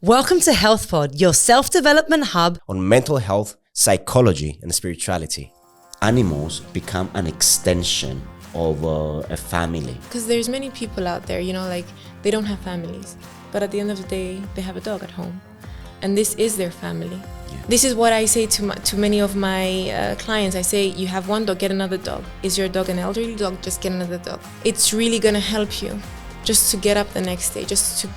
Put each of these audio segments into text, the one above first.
Welcome to HealthPod, your self-development hub on mental health, psychology, and spirituality. Animals become an extension of a family. Because there's many people out there, like they don't have families, but at the end of the day, they have a dog at home. And this is their family. Yeah. This is what I say to many of my clients. I say, you have one dog, get another dog. Is your dog an elderly dog? Just get another dog. It's really going to help you just to get up the next day, just to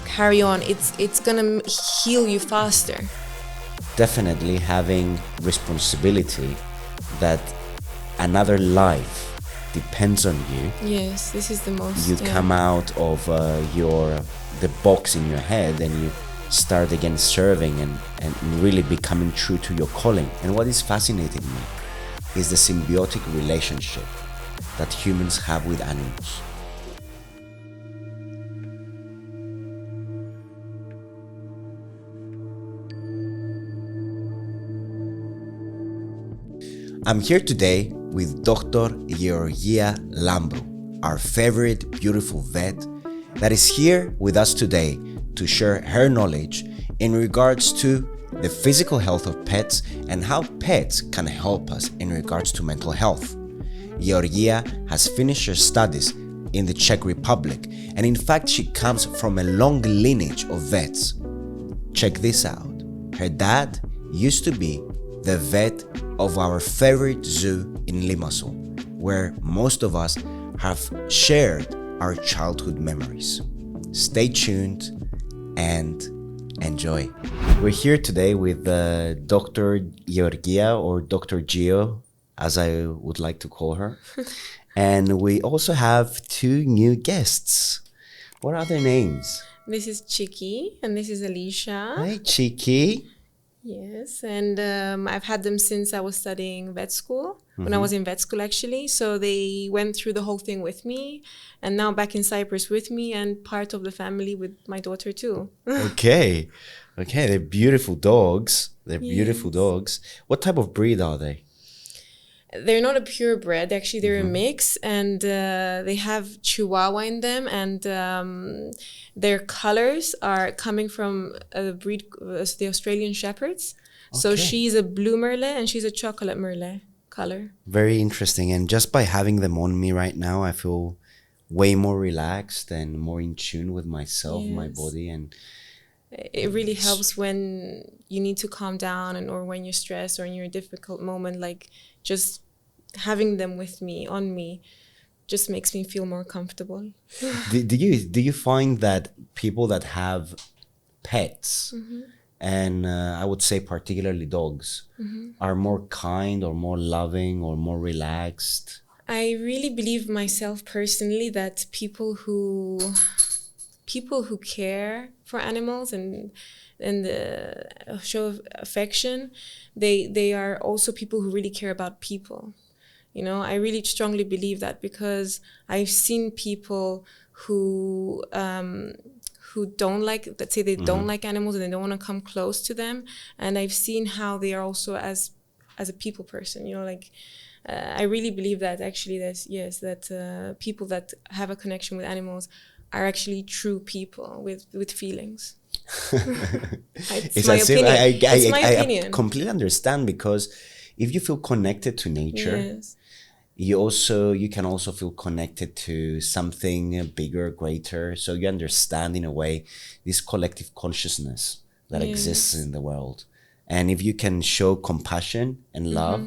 carry on. It's gonna heal you faster. Definitely having responsibility that another life depends on you. Yes, this is the most. You come out of the box in your head and you start again serving and really becoming true to your calling. And what is fascinating me is the symbiotic relationship that humans have with animals. I'm here today with Dr. Georgia Lambrou, our favorite beautiful vet that is here with us today to share her knowledge in regards to the physical health of pets and how pets can help us in regards to mental health. Georgia has finished her studies in the Czech Republic, and in fact she comes from a long lineage of vets. Check this out. Her dad used to be the vet of our favorite zoo in Limassol, where most of us have shared our childhood memories. Stay tuned and enjoy. We're here today with Dr. Georgia, or Dr. Gio, as I would like to call her. And we also have two new guests. What are their names? This is Chicky and this is Alicia. Hi, Chicky. Yes, and I've had them since I was studying vet school, when I was in vet school actually. So they went through the whole thing with me, and now back in Cyprus with me and part of the family with my daughter too. Okay, they're beautiful dogs. Beautiful dogs. What type of breed are they? They're not a purebred, actually they're a mix, and they have Chihuahua in them, and their colors are coming from a breed, the Australian Shepherds. Okay. So she's a blue Merle and she's a chocolate Merle color. Very interesting, and just by having them on me right now, I feel way more relaxed and more in tune with myself, my body, and it really helps when you need to calm down or when you're stressed or in your difficult moment, like just having them with me, on me, just makes me feel more comfortable. Do you find that people that have pets, and I would say particularly dogs, are more kind or more loving or more relaxed? I really believe myself personally that people who care for animals and show affection, they are also people who really care about people. I really strongly believe that, because I've seen people who don't like, let's say they don't like animals and they don't want to come close to them, and I've seen how they are also as a people person. I really believe that actually that people that have a connection with animals are actually true people with feelings. It's my opinion. I completely understand, because if you feel connected to nature, you can also feel connected to something bigger, greater. So you understand in a way this collective consciousness that exists in the world. And if you can show compassion and love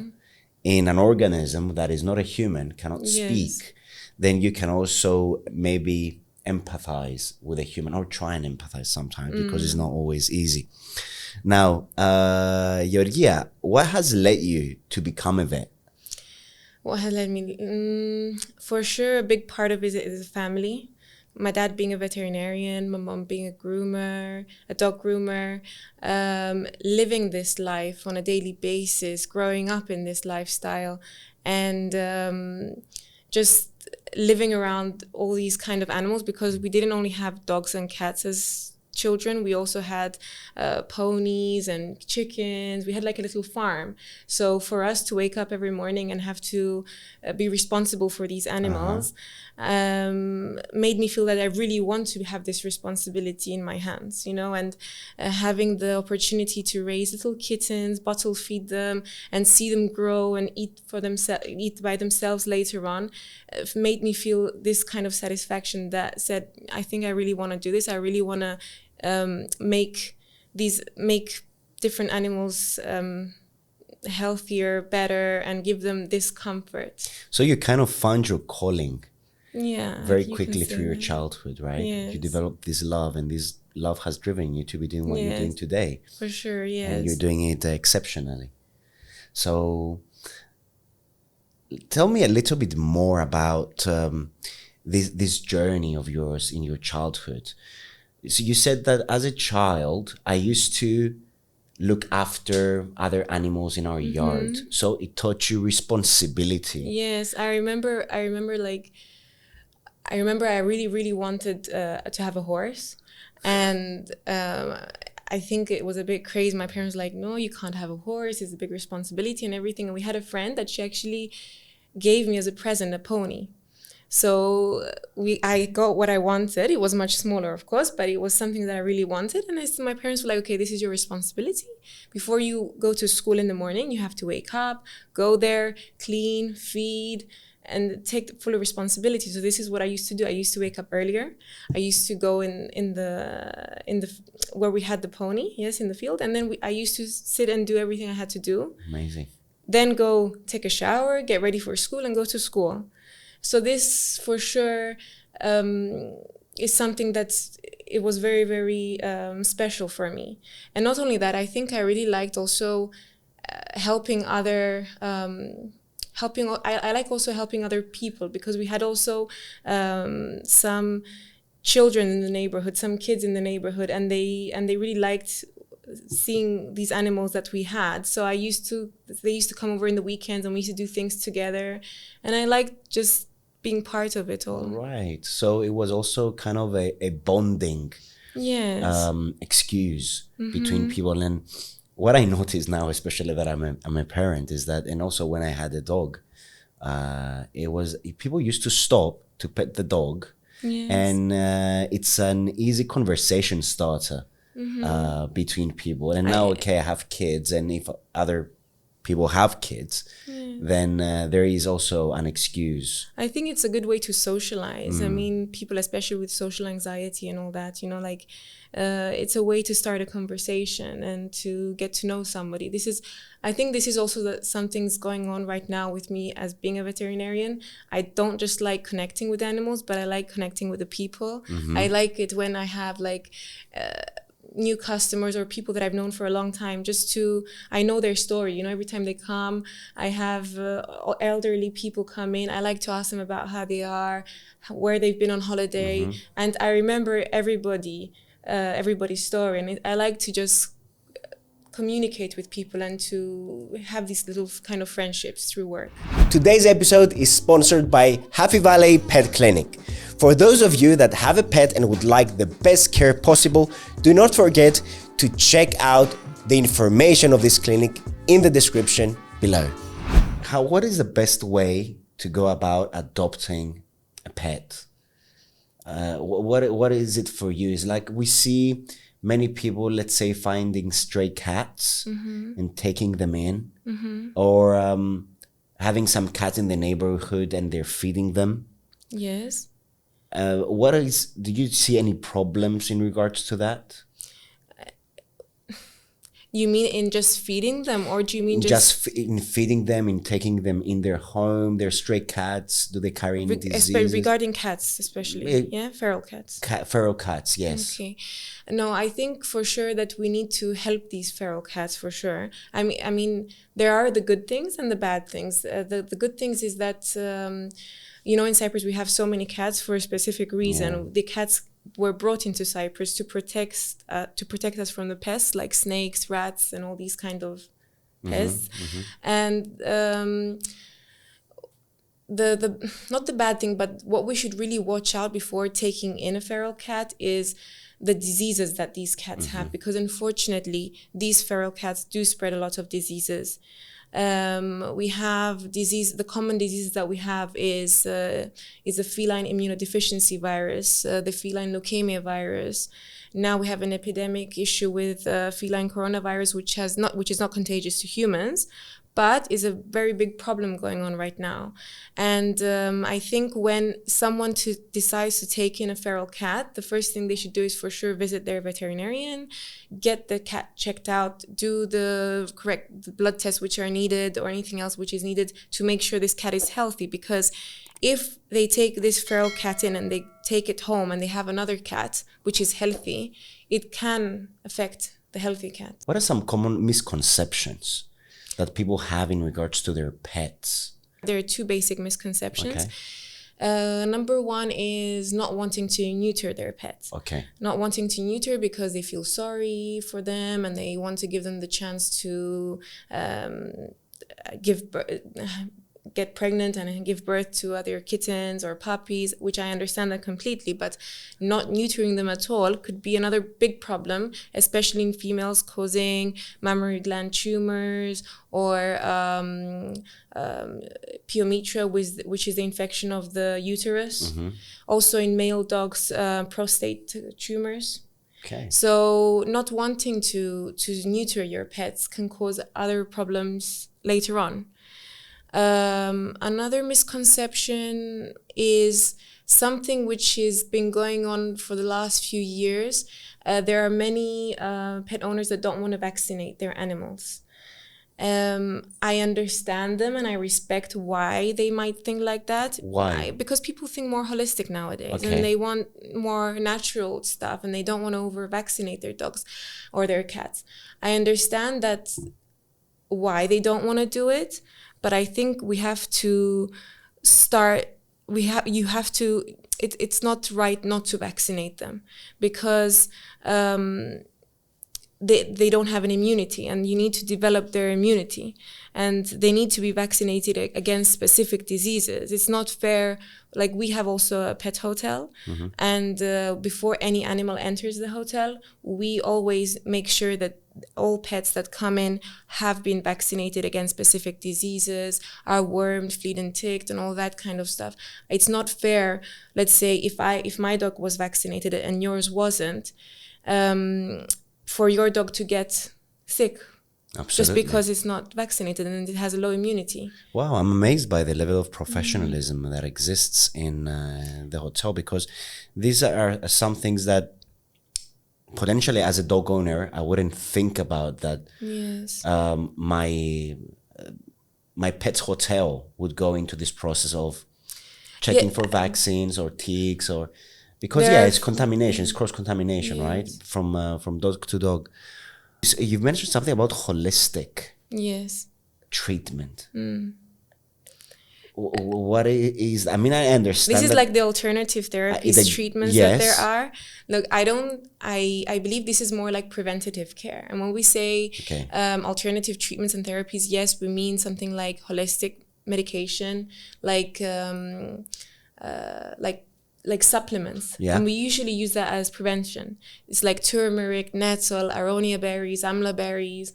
in an organism that is not a human, cannot speak, then you can also maybe empathize with a human, or try and empathize sometimes, because it's not always easy. Now, Georgia, what has led you to become a vet? What has led me? For sure, a big part of it is family. My dad being a veterinarian, my mom being a groomer, a dog groomer, living this life on a daily basis, growing up in this lifestyle, and just living around all these kind of animals, because we didn't only have dogs and cats as children, we also had ponies and chickens. We had like a little farm. So for us to wake up every morning and have to be responsible for these animals made me feel that I really want to have this responsibility in my hands, you know, and having the opportunity to raise little kittens, bottle feed them, and see them grow and eat by themselves later on, made me feel this kind of satisfaction that said, I think I really want to do this. I really want to make different animals healthier, better, and give them this comfort. So you kind of found your calling very you quickly can say through your that. childhood, right? Yes. You developed this love, and this love has driven you to be doing what you're doing today. For sure, yes. And you're doing it exceptionally. So tell me a little bit more about this journey of yours in your childhood. So you said that as a child, I used to look after other animals in our yard. So it taught you responsibility. Yes, I remember I really, really wanted to have a horse. And I think it was a bit crazy. My parents were like, no, you can't have a horse. It's a big responsibility and everything. And we had a friend that she actually gave me as a present a pony. So I got what I wanted. It was much smaller, of course, but it was something that I really wanted. And my parents were like, okay, this is your responsibility. Before you go to school in the morning, you have to wake up, go there, clean, feed, and take the full responsibility. So this is what I used to do. I used to wake up earlier. I used to go in the where we had the pony, yes, in the field. And then I used to sit and do everything I had to do. Amazing. Then go take a shower, get ready for school, and go to school. So this, for sure, is something it was very, very special for me. And not only that, I think I really liked also helping other. I like also helping other people, because we had also some children in the neighborhood, some kids in the neighborhood, and they really liked seeing these animals that we had. So they used to come over in the weekends, and we used to do things together, and I liked just being part of it all. Right. So it was also kind of a bonding excuse between people. And what I notice now, especially that I'm a parent, is that, and also when I had a dog, people used to stop to pet the dog, and it's an easy conversation starter between people. And now, okay, I have kids, and if other people have kids, then there is also an excuse. I think it's a good way to socialize. I mean, people, especially with social anxiety and all that, like it's a way to start a conversation and to get to know somebody. I think this is also something's going on right now with me as being a veterinarian. I don't just like connecting with animals, but I like connecting with the people. I like it when I have new customers or people that I've known for a long time, I know their story, every time they come. I have elderly people come in. I like to ask them about how they are, where they've been on holiday. And I remember everybody's story. And I like to just communicate with people and to have these little kind of friendships through work. Today's episode is sponsored by Happy Valley Pet Clinic. For those of you that have a pet and would like the best care possible, do not forget to check out the information of this clinic in the description below. What is the best way to go about adopting a pet? What is it for you? It's like we see many people, let's say, finding stray cats and taking them in, or having some cats in the neighborhood and they're feeding them. Yes. Do you see any problems in regards to that? You mean in just feeding them, or do you mean just in feeding them, in taking them in their home? They're stray cats. Do they carry any diseases? Regarding cats, especially, feral cats. Feral cats, yes. Okay, no, I think for sure that we need to help these feral cats for sure. I mean, there are the good things and the bad things. The good things is that in Cyprus we have so many cats for a specific reason. Yeah. The cats were brought into Cyprus to protect us from the pests like snakes, rats, and all these kind of pests. And the not the bad thing, but what we should really watch out before taking in a feral cat is the diseases that these cats have, because unfortunately these feral cats do spread a lot of diseases. We have the common diseases that we have is a feline immunodeficiency virus, the feline leukemia virus. Now we have an epidemic issue with feline coronavirus, which is not contagious to humans, but is a very big problem going on right now. And I think when someone decides to take in a feral cat, the first thing they should do is for sure visit their veterinarian, get the cat checked out, do the correct blood tests which are needed or anything else which is needed to make sure this cat is healthy. Because if they take this feral cat in and they take it home and they have another cat which is healthy, it can affect the healthy cat. What are some common misconceptions that people have in regards to their pets? There are two basic misconceptions. Okay. Number one is not wanting to neuter their pets. Okay. Not wanting to neuter because they feel sorry for them and they want to give them the chance to get pregnant and give birth to other kittens or puppies, which I understand that completely, but not neutering them at all could be another big problem, especially in females, causing mammary gland tumors or pyometra, which is the infection of the uterus. Also in male dogs, prostate tumors. Okay. So not wanting to neuter your pets can cause other problems later on. Another misconception is something which has been going on for the last few years. There are many pet owners that don't want to vaccinate their animals. I understand them and I respect why they might think like that. Why? Because people think more holistic nowadays, Okay. and they want more natural stuff and they don't want to over-vaccinate their dogs or their cats. I understand that why they don't want to do it, but I think we have to start, it's not right not to vaccinate them, because they don't have an immunity, and you need to develop their immunity, and they need to be vaccinated against specific diseases. It's not fair. Like, we have also a pet hotel, and before any animal enters the hotel, we always make sure that all pets that come in have been vaccinated against specific diseases, are wormed, fleed and ticked, and all that kind of stuff. It's not fair. Let's say if my dog was vaccinated and yours wasn't, for your dog to get sick. Absolutely. Just because it's not vaccinated and it has a low immunity. Wow, I'm amazed by the level of professionalism that exists in the hotel, because these are some things that potentially as a dog owner, I wouldn't think about that. Yes. My pet's hotel would go into this process of checking for vaccines or ticks, or because it's contamination, it's cross-contamination, right? From dog to dog. So you've mentioned something about holistic treatment. What is, I mean, I understand this is like the alternative therapies treatments that there are. Look, I believe this is more like preventative care. And when we say alternative treatments and therapies, yes, we mean something like holistic medication, like supplements. And we usually use that as prevention. It's like turmeric, nettle, aronia berries, amla berries,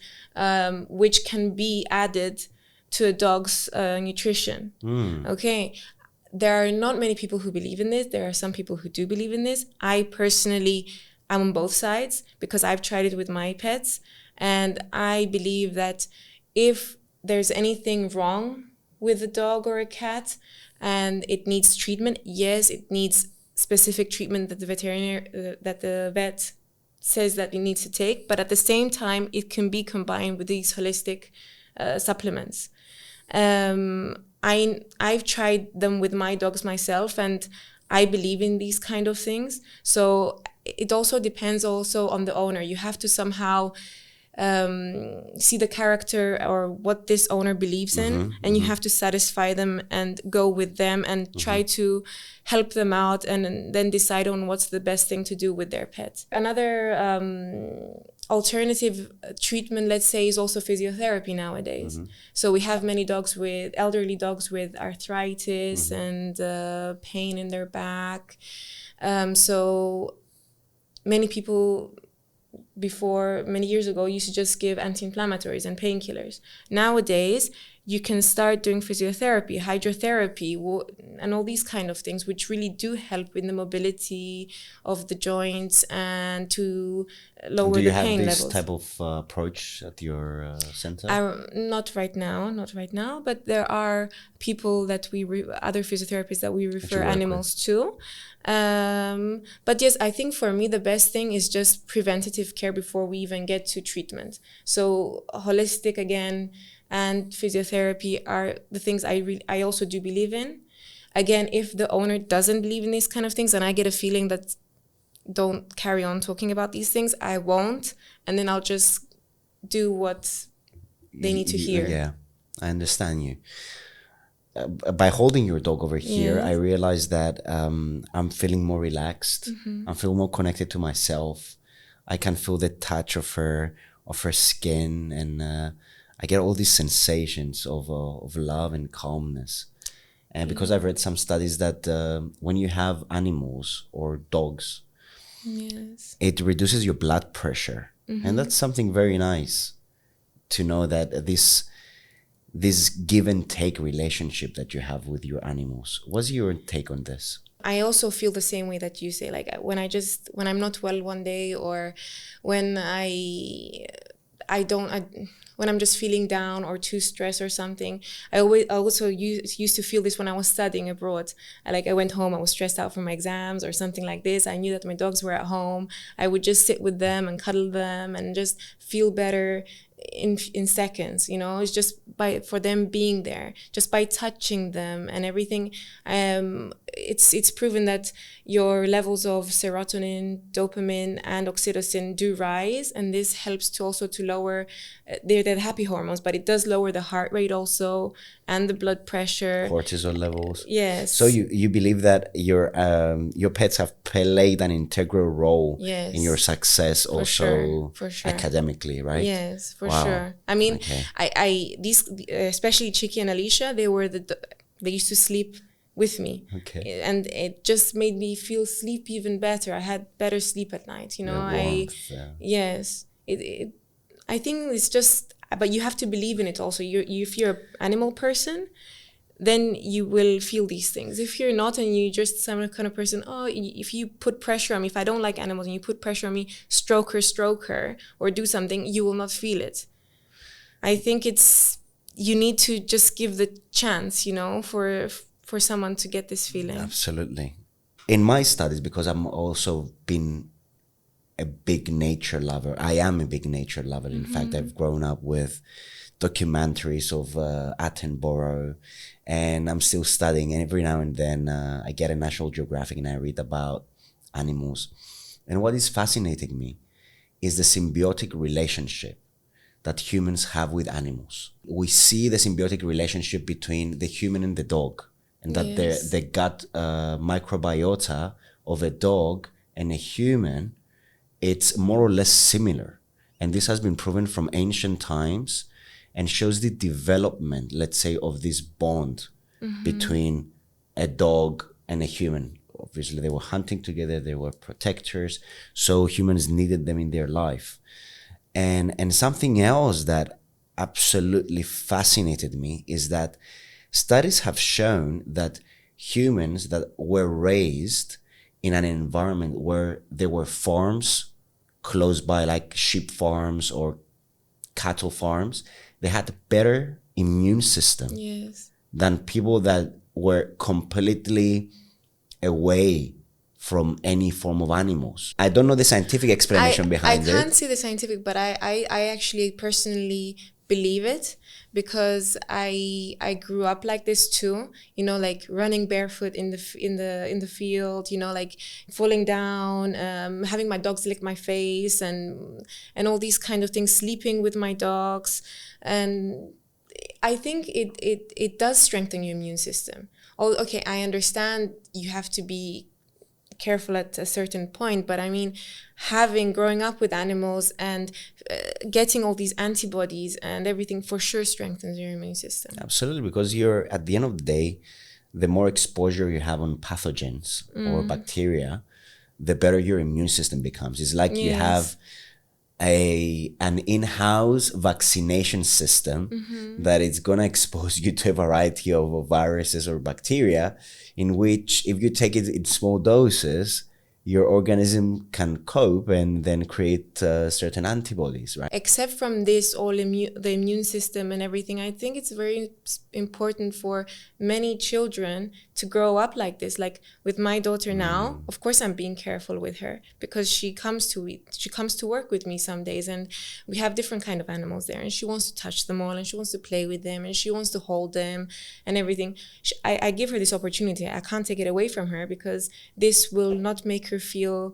which can be added to a dog's nutrition. Okay. There are not many people who believe in this. There are some people who do believe in this. I personally am on both sides because I've tried it with my pets. And I believe that if there's anything wrong with a dog or a cat and it needs treatment, yes, it needs specific treatment that the vet says that it needs to take. But at the same time, it can be combined with these holistic supplements. I've tried them with my dogs myself, and I believe in these kind of things. So it also depends also on the owner. You have to somehow see the character or what this owner believes in, and you have to satisfy them and go with them and try to help them out, and then decide on what's the best thing to do with their pet. Another alternative treatment, let's say, is also physiotherapy nowadays. So we have many elderly dogs with arthritis and pain in their back. So many people before, many years ago, used to just give anti-inflammatories and painkillers. Nowadays, you can start doing physiotherapy, hydrotherapy, and all these kind of things, which really do help in the mobility of the joints and to lower the pain levels. Do you have this type of approach at your center? Not right now, but there are people that other physiotherapists that we refer animals to. But yes, I think for me, the best thing is just preventative care before we even get to treatment. So holistic again, and physiotherapy are the things I also do believe in. Again, if the owner doesn't believe in these kind of things and I get a feeling that don't carry on talking about these things, I won't. And then I'll just do what they need to hear. Yeah, I understand you. By holding your dog over here, I realized that I'm feeling more relaxed. I feel more connected to myself. I can feel the touch of her skin, and I get all these sensations of love and calmness. And because I've read some studies that when you have animals or dogs, it reduces your blood pressure. And that's something very nice to know, that this give and take relationship that you have with your animals. What's your take on this? I also feel the same way that you say, like when I'm not well one day, or when when I'm just feeling down or too stressed or something. I also used to feel this when I was studying abroad. I went home, I was stressed out for my exams or something like this. I knew that my dogs were at home. I would just sit with them and cuddle them and just feel better in seconds. It's just for them being there, just by touching them and everything. It's proven that your levels of serotonin, dopamine, and oxytocin do rise, and this helps to also to lower they're the happy hormones, but it does lower the heart rate also and the blood pressure, cortisol levels. Yes. So you believe that your pets have played an integral role in your success, also for sure. academically, right? Yes, for sure. I mean, these especially Chicky and Alicia, they used to sleep with me, and it just made me feel sleep even better. I had better sleep at night. Yes. I think it's just, but you have to believe in it also. If you're an animal person, then you will feel these things. If you're not, and you're just some kind of person, if you put pressure on me, if I don't like animals and you put pressure on me, stroke her, or do something, you will not feel it. I think you need to just give the chance, for someone to get this feeling. Absolutely. In my studies, because I'm also been a big nature lover. I am a big nature lover. In fact, I've grown up with documentaries of Attenborough, and I'm still studying. And every now and then I get a National Geographic and I read about animals. And what is fascinating me is the symbiotic relationship that humans have with animals. We see the symbiotic relationship between the human and the dog, and that the gut microbiota of a dog and a human, it's more or less similar. And this has been proven from ancient times and shows the development, let's say, of this bond between a dog and a human. Obviously, they were hunting together, they were protectors, so humans needed them in their life. And something else that absolutely fascinated me is that studies have shown that humans that were raised in an environment where there were farms close by, like sheep farms or cattle farms, they had a better immune system than people that were completely away from any form of animals. I don't know the scientific explanation behind it. I can't see the scientific, but I actually personally believe it, because I grew up like this too, like running barefoot in the field, like falling down, having my dogs lick my face, and all these kind of things, sleeping with my dogs. And I think it does strengthen your immune system. Okay, I understand you have to be careful at a certain point, but I mean, growing up with animals and getting all these antibodies and everything for sure strengthens your immune system. Absolutely, because you're, at the end of the day, the more exposure you have on pathogens or bacteria, the better your immune system becomes. It's like you Yes. have an in-house vaccination system that is going to expose you to a variety of viruses or bacteria, in which if you take it in small doses, your organism can cope and then create certain antibodies, right? Except from this the immune system and everything, I think it's very important for many children to grow up like this. Like with my daughter now, of course I'm being careful with her because she comes to work with me some days, and we have different kind of animals there, and she wants to touch them all, and she wants to play with them, and she wants to hold them and everything. I give her this opportunity. I can't take it away from her because this will not make her feel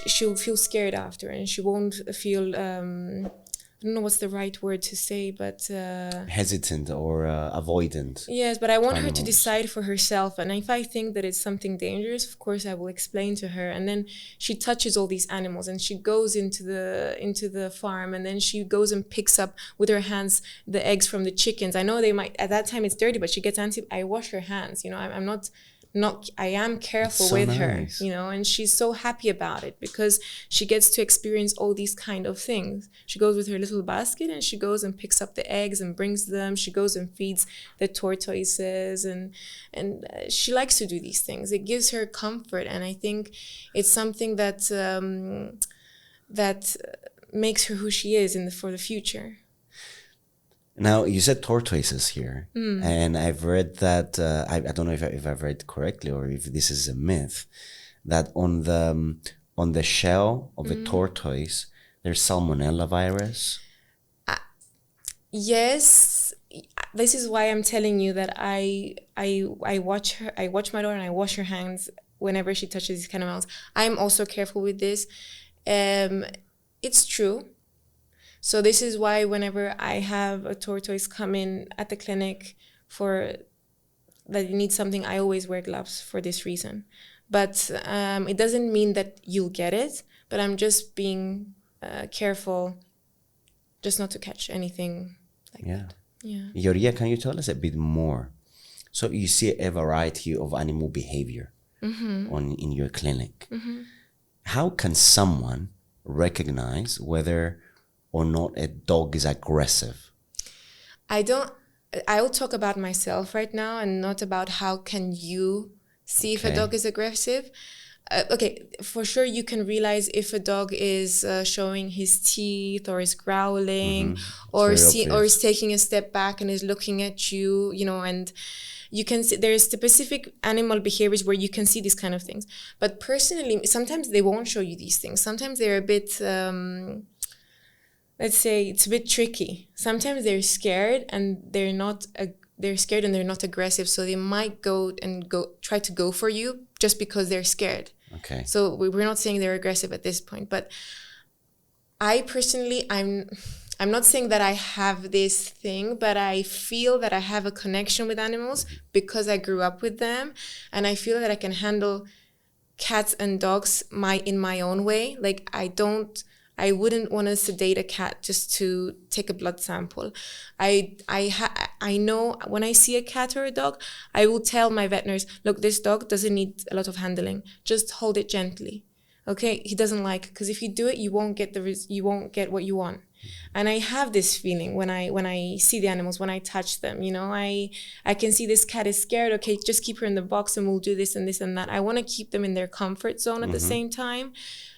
she'll feel scared after, and she won't feel I don't know what's the right word to say, but Hesitant or avoidant. yes, but I want her to animals. decide for herself. And if I think that it's something dangerous, of course I will explain to her. And then she touches all these animals, and she goes into the farm, and then she goes and picks up with her hands the eggs from the chickens. I know they might at that time it's dirty, but she gets I wash her hands. You know, I'm not I am careful so with nice. her, you know, and she's so happy about it because she gets to experience all these kind of things. She goes with her little basket, and she goes and picks up the eggs and brings them. She goes and feeds the tortoises, and she likes to do these things. It gives her comfort, and I think it's something that that makes her who she is for the future. Now, you said tortoises here, and I've read that, I don't know if I've read correctly or if this is a myth, that on the shell of a tortoise, there's Salmonella virus. Yes, this is why I'm telling you that I watch my daughter, and I wash her hands whenever she touches these kind of animals. I'm also careful with this. It's true. So this is why whenever I have a tortoise come in at the clinic for that it needs something, I always wear gloves for this reason. But it doesn't mean that you'll get it, but I'm just being careful just not to catch anything like that. Yeah. Georgia, can you tell us a bit more? So you see a variety of animal behavior in your clinic. How can someone recognize whether or not a dog is aggressive? I will talk about myself right now and not about how can you see if a dog is aggressive. Okay, for sure you can realize if a dog is showing his teeth or is growling or is taking a step back and is looking at you, you know, and you can see there's specific animal behaviors where you can see these kind of things. But personally, sometimes they won't show you these things. Sometimes they're a bit let's say it's a bit tricky. Sometimes they're scared and they're not aggressive, so they might try to go for you just because they're scared. Okay. So we're not saying they're aggressive at this point, but I personally, I'm not saying that I have this thing, but I feel that I have a connection with animals because I grew up with them, and I feel that I can handle cats and dogs in my own way. Like I wouldn't want to sedate a cat just to take a blood sample. I know when I see a cat or a dog, I will tell my veterinarians, look, this dog doesn't need a lot of handling. Just hold it gently. Okay, he doesn't like it, because if you do it, you won't get what you want. And I have this feeling when I see the animals, when I touch them, you know, I can see this cat is scared. Okay, just keep her in the box and we'll do this and this and that. I want to keep them in their comfort zone at the same time.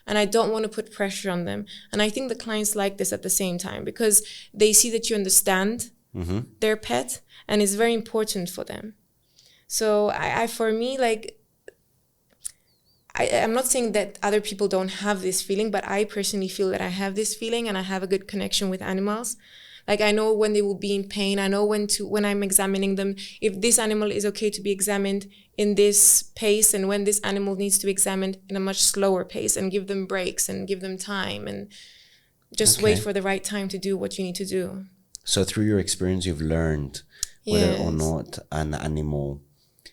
And I don't want to put pressure on them. And I think the clients like this at the same time because they see that you understand their pet, and it's very important for them. So for me, like, I'm not saying that other people don't have this feeling, but I personally feel that I have this feeling and I have a good connection with animals. Like, I know when they will be in pain. I know when I'm examining them, if this animal is okay to be examined in this pace, and when this animal needs to be examined in a much slower pace, and give them breaks and give them time and just wait for the right time to do what you need to do. So through your experience, you've learned whether or not an animal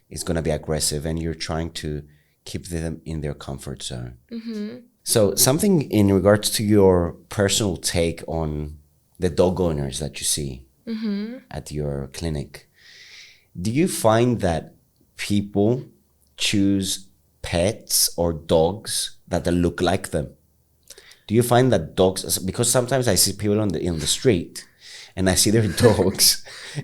is going to be aggressive, and you're trying to keep them in their comfort zone. So something in regards to your personal take on the dog owners that you see at your clinic, do you find that people choose pets or dogs that look like them? Do you find that dogs, because sometimes I see people in the street and I see their dogs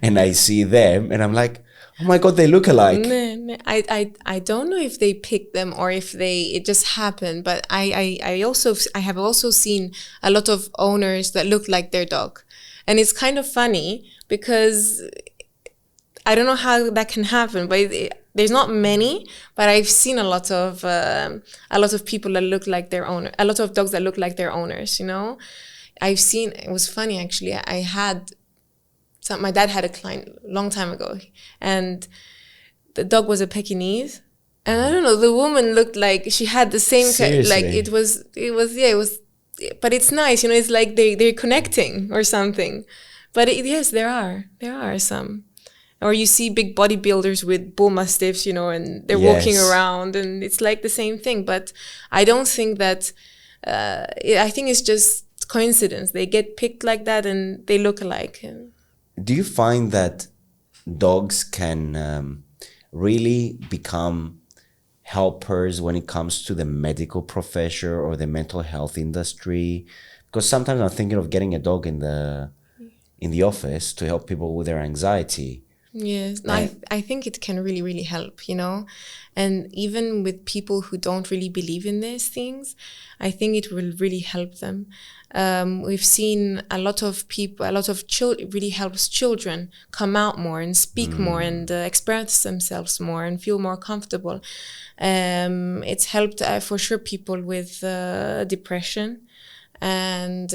and I see them and I'm like, oh my God, they look alike. No, I don't know if they picked them or if it just happened, but I have also seen a lot of owners that look like their dog. And it's kind of funny because I don't know how that can happen, but there's not many, but I've seen a lot of people that look like their owner, a lot of dogs that look like their owners, you know. It was funny actually. My dad had a client a long time ago, and the dog was a Pekingese, and I don't know, the woman looked like she had the same like it was but it's nice, you know. It's like they're connecting or something. But yes, there are some. Or you see big bodybuilders with bull mastiffs, you know, and they're walking around, and it's like the same thing. But I don't think that. I think it's just coincidence. They get picked like that, and they look alike. Do you find that dogs can really become helpers when it comes to the medical profession or the mental health industry? Because sometimes I'm thinking of getting a dog in the office to help people with their anxiety. Yes, I think it can really, really help, you know. And even with people who don't really believe in these things, I think it will really help them. We've seen a lot of people, it really helps children come out more and speak more and express themselves more and feel more comfortable. It's helped for sure people with depression. And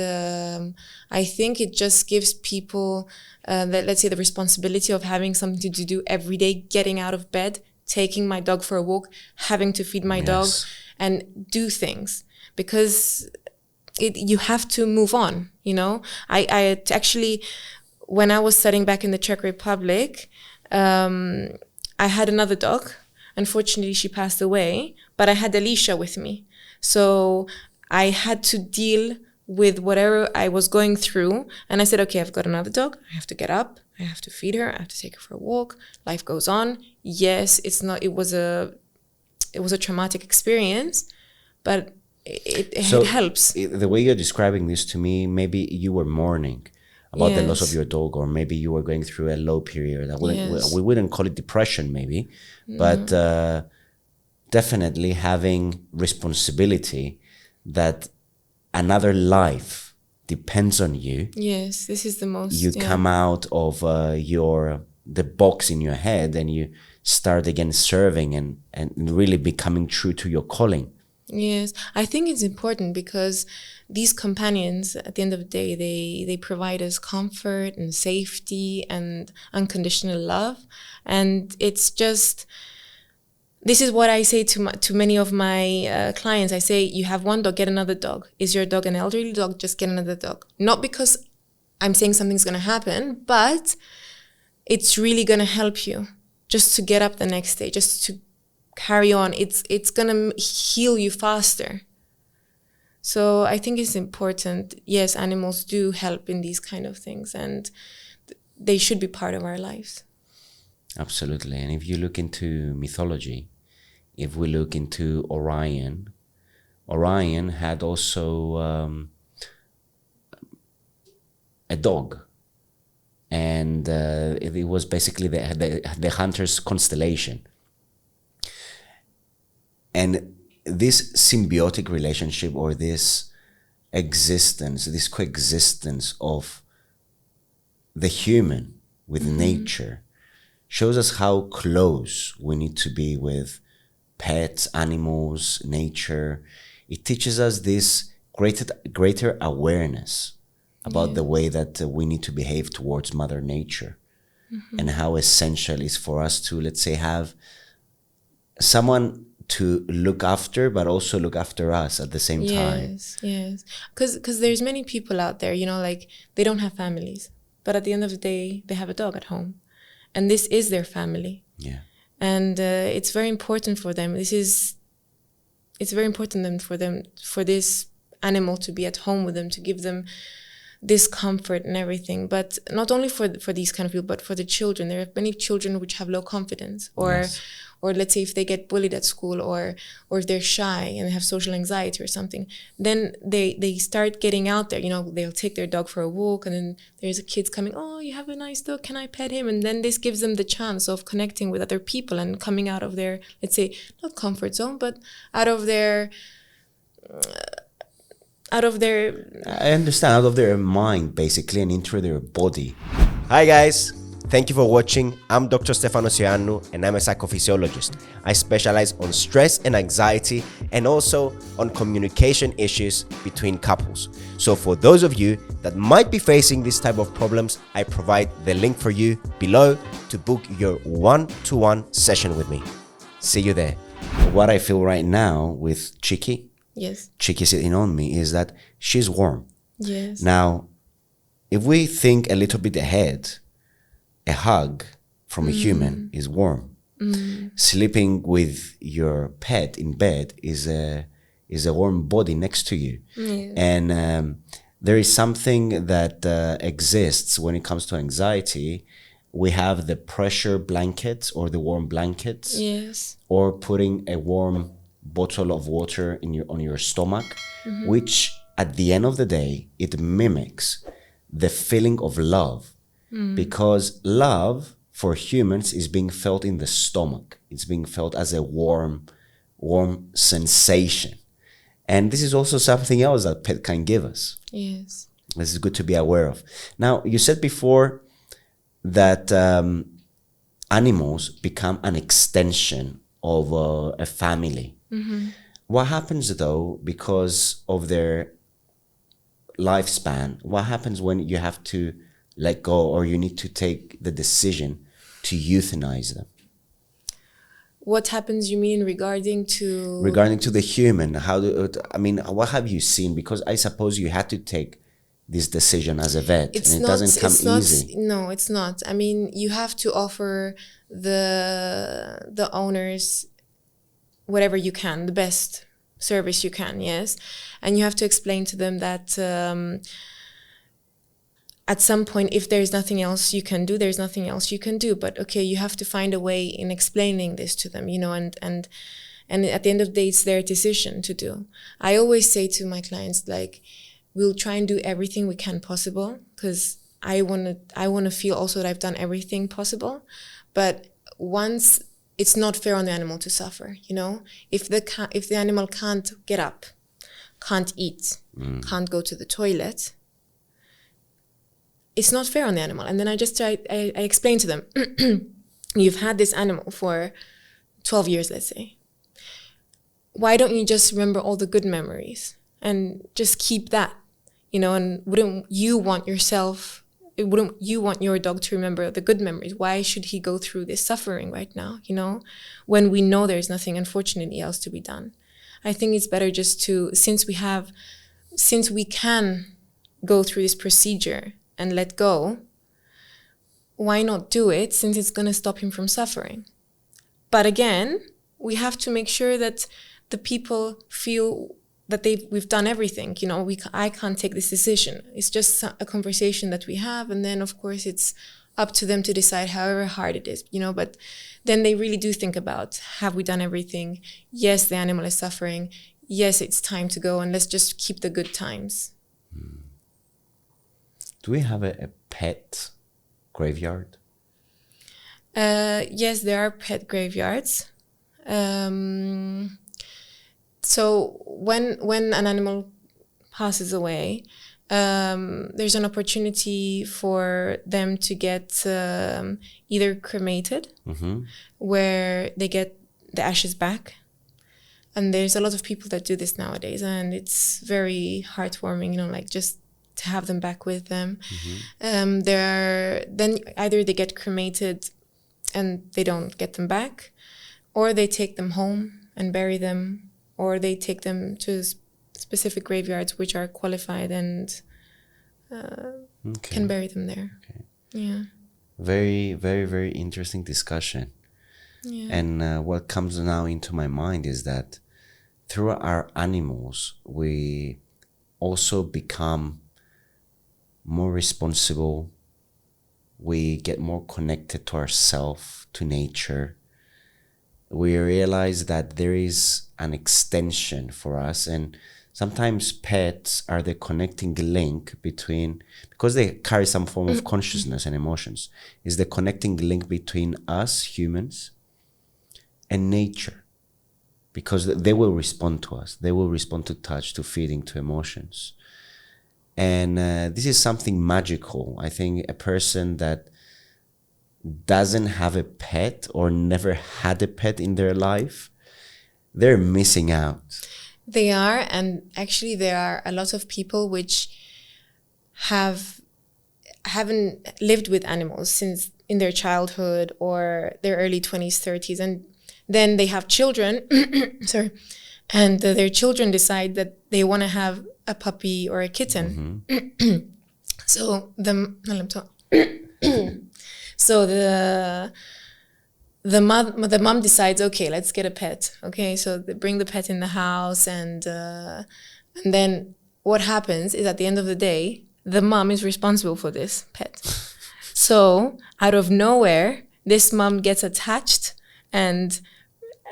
I think it just gives people, let's say, the responsibility of having something to do every day, getting out of bed, taking my dog for a walk, having to feed my dog, and do things. Because you have to move on, you know. I actually, when I was studying back in the Czech Republic, I had another dog. Unfortunately, she passed away, but I had Alicia with me. So I had to deal with whatever I was going through. And I said, okay, I've got another dog. I have to get up. I have to feed her. I have to take her for a walk. Life goes on. Yes, it was a traumatic experience, but it helps. The way you're describing this to me, maybe you were mourning about the loss of your dog, or maybe you were going through a low period. We wouldn't call it depression, maybe, but definitely having responsibility that another life depends on you. Yes, this is the most. You come out of the box in your head and you start again serving and really becoming true to your calling. Yes, I think it's important because these companions, at the end of the day, they provide us comfort and safety and unconditional love. And it's just, this is what I say to many of my clients. I say, you have one dog, get another dog. Is your dog an elderly dog? Just get another dog. Not because I'm saying something's going to happen, but it's really going to help you just to get up the next day, just to carry on. It's gonna heal you faster. So I think it's important. Yes, animals do help in these kind of things, and they should be part of our lives. Absolutely. And if you look into mythology, if we look into Orion had also a dog, and it was basically the hunter's constellation. And this symbiotic relationship, or this existence, this coexistence of the human with nature, shows us how close we need to be with pets, animals, nature. It teaches us this greater awareness about the way that we need to behave towards Mother Nature, and how essential it is for us to, let's say, have someone to look after, but also look after us at the same time. Yes. Because there's many people out there, you know, like they don't have families, but at the end of the day, they have a dog at home, and this is their family. Yeah. And it's very important for them. It's very important for this animal to be at home with them, to give them this comfort and everything. But not only for these kind of people, but for the children. There are many children which have low confidence, or or let's say if they get bullied at school, or if they're shy and have social anxiety or something, then they start getting out there. They'll take their dog for a walk, and then there's kids coming, oh, you have a nice dog, can I pet him? And then this gives them the chance of connecting with other people and coming out of their, let's say, not comfort zone, but out of their I understand, out of their mind basically, and into their body. Hi guys, thank you for watching. I'm Dr. Stefanos Ioannou and I'm a psychophysiologist. I specialize on stress and anxiety and also on communication issues between couples. So for those of you that might be facing this type of problems, I provide the link for you below to book your one-to-one session with me. See you there. What I feel right now with Chicky, yes, Chicky sitting on me, is that she's warm. yes, Now, if we think a little bit ahead, a hug from a human is warm. Sleeping with your pet in bed is a warm body next to you. yes. And there is something that exists when it comes to anxiety. We have the pressure blankets or the warm blankets, Yes. or putting a warm bottle of water on your stomach, which at the end of the day, it mimics the feeling of love, because love for humans is being felt in the stomach. It's being felt as a warm sensation. And this is also something else that pet can give us. Yes. This is good to be aware of. Now, you said before that animals become an extension of a family. What happens though, because of their lifespan? What happens when you have to let go, or you need to take the decision to euthanize them? What happens, you mean, regarding to The human? What have you seen? Because I suppose you had to take this decision as a vet, and it doesn't come easy. No, it's not. I mean, you have to offer the owners whatever you can, the best service you can, yes. And you have to explain to them that at some point, if there's nothing else you can do, there's nothing else you can do. But okay, you have to find a way in explaining this to them, and at the end of the day, it's their decision to do. I always say to my clients, like, we'll try and do everything we can possible, because I want to feel also that I've done everything possible. But once, it's not fair on the animal to suffer, if the animal can't get up, can't eat, can't go to the toilet, it's not fair on the animal. And then I explain to them, you've had this animal for 12 years, let's say. Why don't you just remember all the good memories and just keep that, and wouldn't you want your dog to remember the good memories? Why should he go through this suffering right now, when we know there's nothing, unfortunately, else to be done? I think it's better just to, since we can go through this procedure and let go, why not do it, since it's going to stop him from suffering? But again, we have to make sure that the people feel that we've done everything. I can't take this decision. It's just a conversation that we have, and then of course it's up to them to decide, however hard it is, but then they really do think about, have we done everything? Yes, the animal is suffering. Yes, it's time to go, and let's just keep the good times. Do we have a pet graveyard? Yes, there are pet graveyards. So when an animal passes away, there's an opportunity for them to get either cremated, where they get the ashes back. And there's a lot of people that do this nowadays, and it's very heartwarming, like just to have them back with them. Then either they get cremated and they don't get them back, or they take them home and bury them, or they take them to specific graveyards which are qualified and can bury them there. Okay. Yeah. Very, very, very interesting discussion. Yeah. And what comes now into my mind is that through our animals, we also become more responsible. We get more connected to ourselves, to nature. we realize that there is an extension for us, and sometimes pets are the connecting link between, because they carry some form of consciousness and emotions, is the connecting link between us humans and nature, because they will respond to us. They will respond to touch, to feeding, to emotions. And this is something magical. I think a person that doesn't have a pet or never had a pet in their life, they're missing out. They are, and actually there are a lot of people which haven't lived with animals since in their childhood or their early 20s, 30s, and then they have children, sorry, and their children decide that they want to have a puppy or a kitten. So the mom decides, okay, let's get a pet. Okay, so they bring the pet in the house, and then what happens is at the end of the day, the mom is responsible for this pet. So out of nowhere, this mom gets attached and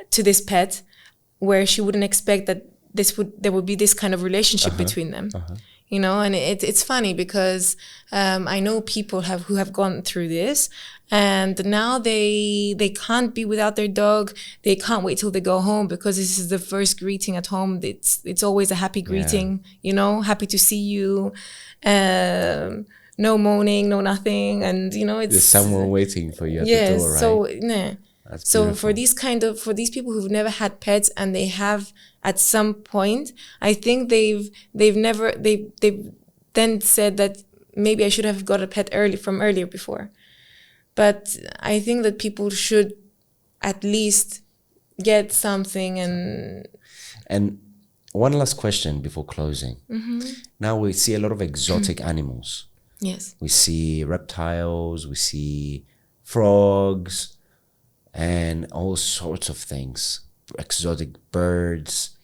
to this pet, where she wouldn't expect that there would be this kind of relationship between them. You know, and it's funny because I know people who have gone through this, and now they can't be without their dog. They can't wait till they go home, because this is the first greeting at home. It's always a happy greeting, you know, happy to see you. No moaning, no nothing, and you know, it's there's someone waiting for you at the door, right? So yeah. So for these people who've never had pets, and they have at some point, I think they've then said that maybe I should have got a pet earlier before. But I think that people should at least get something. And one last question before closing. Now we see a lot of exotic animals. Yes. We see reptiles, we see frogs, and all sorts of things, exotic birds.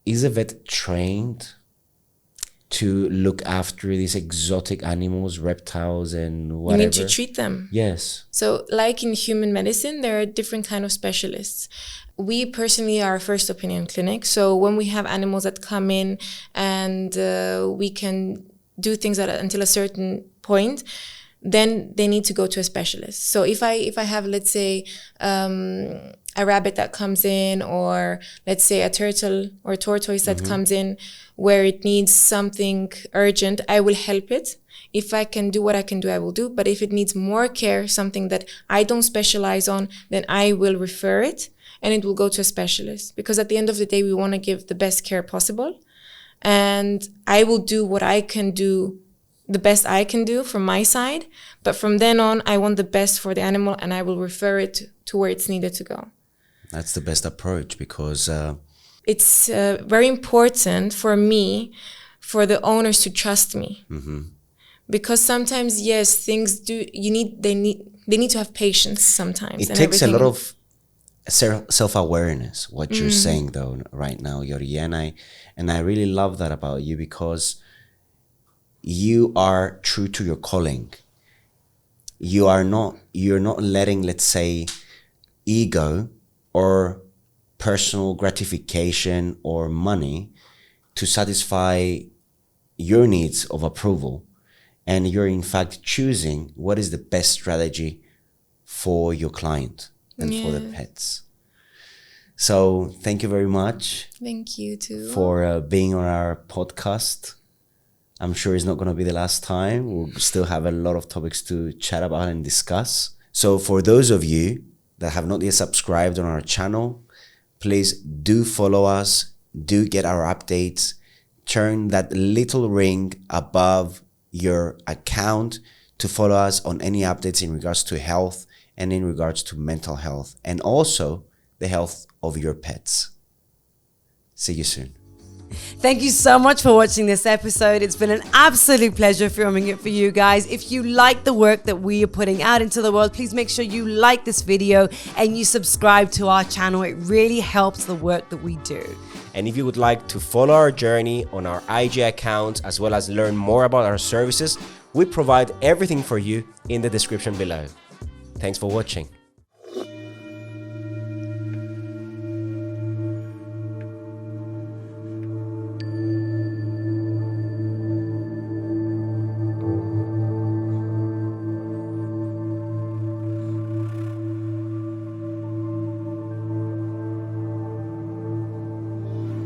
Is a vet trained to look after these exotic animals, reptiles, and whatever? You need to treat them. Yes. So like in human medicine, there are different kind of specialists. We personally are a first opinion clinic. So when we have animals that come in and we can do things until a certain point, then they need to go to a specialist. So if I have, let's say, a rabbit that comes in, or let's say a turtle or a tortoise that comes in where it needs something urgent, I will help it. If I can do what I can do, I will do. But if it needs more care, something that I don't specialize on, then I will refer it, and it will go to a specialist. Because at the end of the day, we want to give the best care possible. And I will do what I can do, the best I can do from my side. But from then on, I want the best for the animal, and I will refer it to where it's needed to go. That's the best approach, because it's very important for me, for the owners to trust me. Because sometimes, yes, things do, they need to have patience sometimes. It takes a lot of self-awareness, what you're saying though right now, Georgia, and I really love that about you, because you are true to your calling. You're not letting, let's say, ego or personal gratification or money to satisfy your needs of approval. And you're in fact choosing what is the best strategy for your client and for the pets. So thank you very much. Thank you too. For being on our podcast. I'm sure it's not going to be the last time. We'll still have a lot of topics to chat about and discuss. So for those of you that have not yet subscribed on our channel, please do follow us, do get our updates, turn that little ring above your account to follow us on any updates in regards to health and in regards to mental health, and also the health of your pets. See you soon. Thank you so much for watching this episode. It's been an absolute pleasure filming it for you guys. If you like the work that we are putting out into the world, please make sure you like this video and you subscribe to our channel. It really helps the work that we do. And if you would like to follow our journey on our IG account, as well as learn more about our services, we provide everything for you in the description below. Thanks for watching.